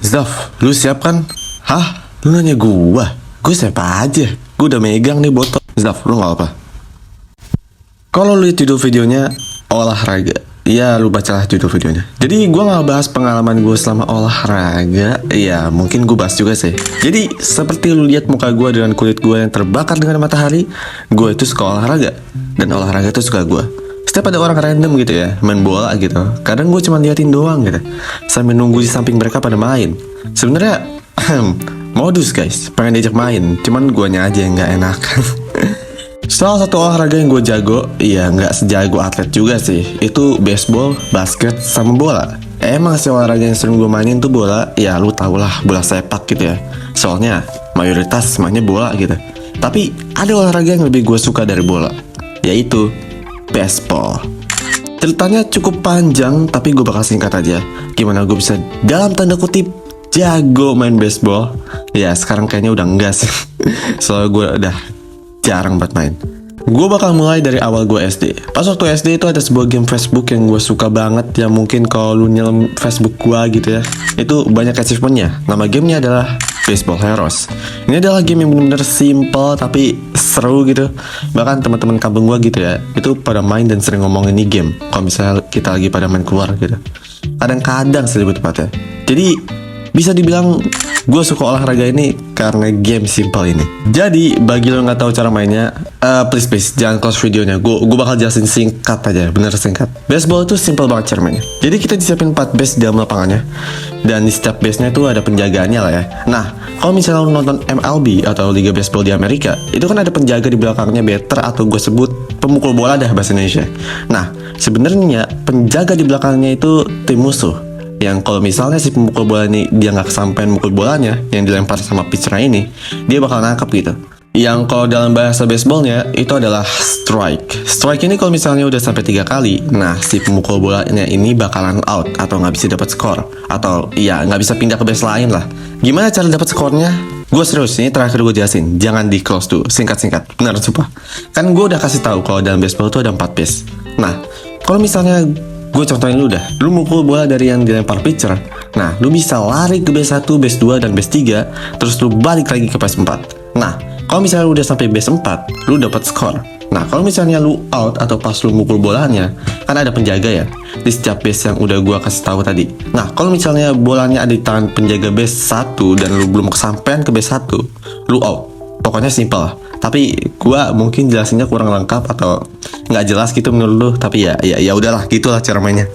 Zaf, lu siap kan? Hah? Lu nanya gua? Gue siapa aja? Gue udah megang nih botol. Zaf, lu gak apa? Kalau lu lihat judul videonya olahraga, ya lu bacalah judul videonya. Jadi gue gak bahas pengalaman gue selama olahraga. Ya mungkin gue bahas juga sih. Jadi seperti lu lihat muka gue dengan kulit gue yang terbakar dengan matahari, gue itu suka olahraga. Dan olahraga itu suka gue. Setiap ada orang random gitu ya, main bola gitu, kadang gue cuma liatin doang gitu, sambil nunggu di samping mereka pada main. Sebenarnya modus guys, pengen diajak main, cuman guanya aja yang nggak enak. Salah satu olahraga yang gue jago, ya nggak sejago atlet juga sih, itu baseball, basket, sama bola. Emang sih olahraga yang sering gue mainin tuh bola, ya lu tau lah, bola sepak gitu ya. Soalnya mayoritas semuanya bola gitu. Tapi ada olahraga yang lebih gue suka dari bola, yaitu baseball. Ceritanya cukup panjang, tapi gue bakal singkat aja. Gimana gue bisa dalam tanda kutip jago main baseball? Ya sekarang kayaknya udah enggak sih. Soalnya gue udah jarang buat main. Gue bakal mulai dari awal gue SD. Pas waktu SD itu ada sebuah game Facebook yang gue suka banget. Yang mungkin kalau lu nyelam Facebook gue gitu ya, itu banyak achievementnya. Nama gamenya adalah Baseball Heroes. Ini adalah game yang benar-benar simple tapi seru gitu. Bahkan teman-teman kampung gue gitu ya, itu pada main dan sering ngomong ini game kalau misalnya kita lagi pada main keluar gitu. Kadang-kadang sih lebih tepatnya. Jadi bisa dibilang gue suka olahraga ini karena game simple ini. Jadi bagi lo nggak tahu cara mainnya, please jangan close videonya. Gue bakal jelasin singkat aja, bener singkat. Baseball itu simple banget cara mainnya. Jadi kita disiapin 4 base di dalam lapangannya, dan di setiap base-nya itu ada penjagaannya lah ya. Nah, kalau misalnya lo nonton MLB atau Liga Baseball di Amerika, itu kan ada penjaga di belakangnya batter, atau gue sebut pemukul bola dah bahasa Indonesia. Nah, sebenarnya penjaga di belakangnya itu tim musuh. Yang kalau misalnya si pemukul bola ini dia nggak kesampaian mukul bolanya yang dilempar sama pitcher ini, dia bakal nangkep gitu. Yang kalau dalam bahasa baseballnya itu adalah strike. Strike ini kalau misalnya udah sampai 3 kali, nah si pemukul bolanya ini bakalan out atau nggak bisa dapat skor, atau ya nggak bisa pindah ke base lain lah. Gimana cara dapat skornya? Gue serius, ini terakhir gue jelasin. Jangan di close dulu, singkat-singkat. Benar sumpah. Kan gue udah kasih tahu kalau dalam baseball itu ada 4 base. Nah, kalau misalnya gue contohin lu dah, lu mukul bola dari yang dilempar pitcher. Nah, lu bisa lari ke base 1, base 2, dan base 3, terus lu balik lagi ke base 4. Nah, kalau misalnya lu udah sampai base 4, lu dapat skor. Nah, kalau misalnya lu out atau pas lu mukul bolanya, kan ada penjaga ya di setiap base yang udah gua kasih tahu tadi. Nah, kalau misalnya bolanya ada di tangan penjaga base 1 dan lu belum kesampean ke base 1, lu out. Pokoknya simple lah. Tapi gua mungkin jelasinnya kurang lengkap atau nggak jelas gitu menurut lu. Tapi ya udahlah, gitulah cara mainnya.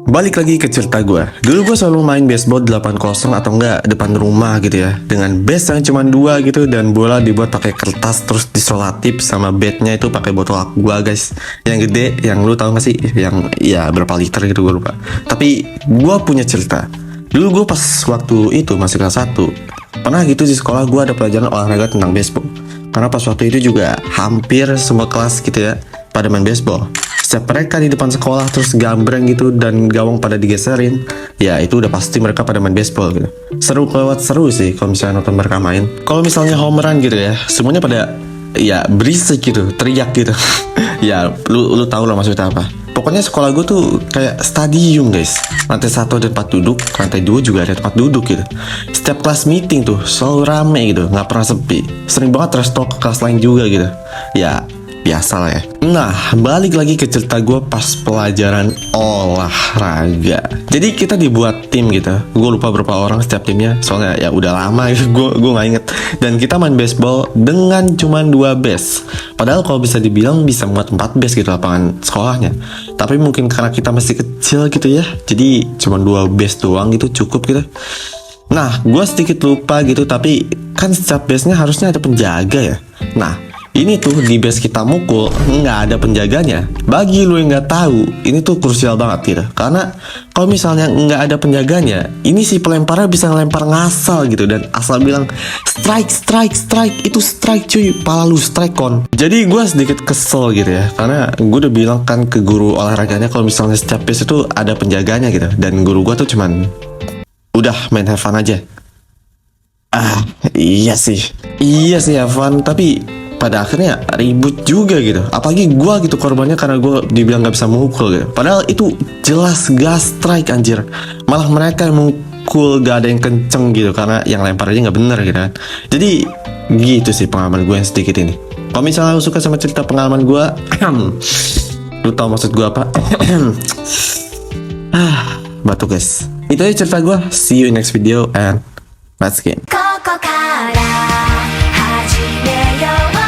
Balik lagi ke cerita gue. Dulu gue selalu main baseball 8-0 atau enggak depan rumah gitu ya, dengan base yang cuma 2 gitu, dan bola dibuat pakai kertas terus disolatip, sama batnya itu pakai botol aqua guys, yang gede, yang lu tahu gak sih, yang ya berapa liter gitu gue lupa. Tapi gue punya cerita. Dulu gue pas waktu itu masih kelas 1, pernah gitu di sekolah gue ada pelajaran olahraga tentang baseball. Karena pas waktu itu juga hampir semua kelas gitu ya pada main baseball. Setiap mereka di depan sekolah terus gambreng gitu dan gawang pada digeserin, ya itu udah pasti mereka pada main baseball gitu. Seru kelewat seru sih kalau misalnya nonton mereka main. Kalau misalnya home run gitu ya, semuanya pada ya berisik gitu, teriak gitu. Ya lu tahu lah maksudnya apa. Pokoknya sekolah gue tuh kayak stadium guys. Lantai 1 ada tempat duduk, lantai 2 juga ada tempat duduk gitu. Setiap kelas meeting tuh selalu rame gitu, nggak pernah sepi. Sering banget trash talk ke kelas lain juga gitu. Ya biasa lah ya. Nah, balik lagi ke cerita gue pas pelajaran olahraga. Jadi kita dibuat tim gitu. Gue lupa berapa orang setiap timnya, soalnya ya udah lama gitu. Gue nggak inget. Dan kita main baseball dengan cuma 2 base. Padahal kalau bisa dibilang bisa muat 4 base gitu lapangan sekolahnya. Tapi mungkin karena kita masih kecil gitu ya, jadi cuma 2 base doang gitu cukup gitu. Nah, gue sedikit lupa gitu, tapi kan setiap base-nya harusnya ada penjaga ya. Nah, ini tuh di base kita mukul nggak ada penjaganya. Bagi lu yang nggak tahu, ini tuh krusial banget gitu. Karena kalau misalnya nggak ada penjaganya, ini si pelemparnya bisa ngelempar ngasal gitu, dan asal bilang strike, itu strike cuy, pala lu strike kon. Jadi gue sedikit kesel gitu ya, karena gue udah bilang kan ke guru olahraganya kalau misalnya setiap base itu ada penjaganya gitu, dan guru gue tuh cuman udah main have fun aja. Iya sih have fun, tapi pada akhirnya ribut juga gitu. Apalagi gue gitu korbannya karena gue dibilang gak bisa mukul gitu. Padahal itu jelas gas strike anjir. Malah mereka yang cool, gak ada yang kenceng gitu karena yang lempar aja nggak bener gitu kan. Jadi gitu sih pengalaman gue yang sedikit ini. Kalau misalnya lu suka sama cerita pengalaman gue, lu tau maksud gue apa? Batuk guys. Itu aja cerita gue. See you in next video and let's game. ここから始めよう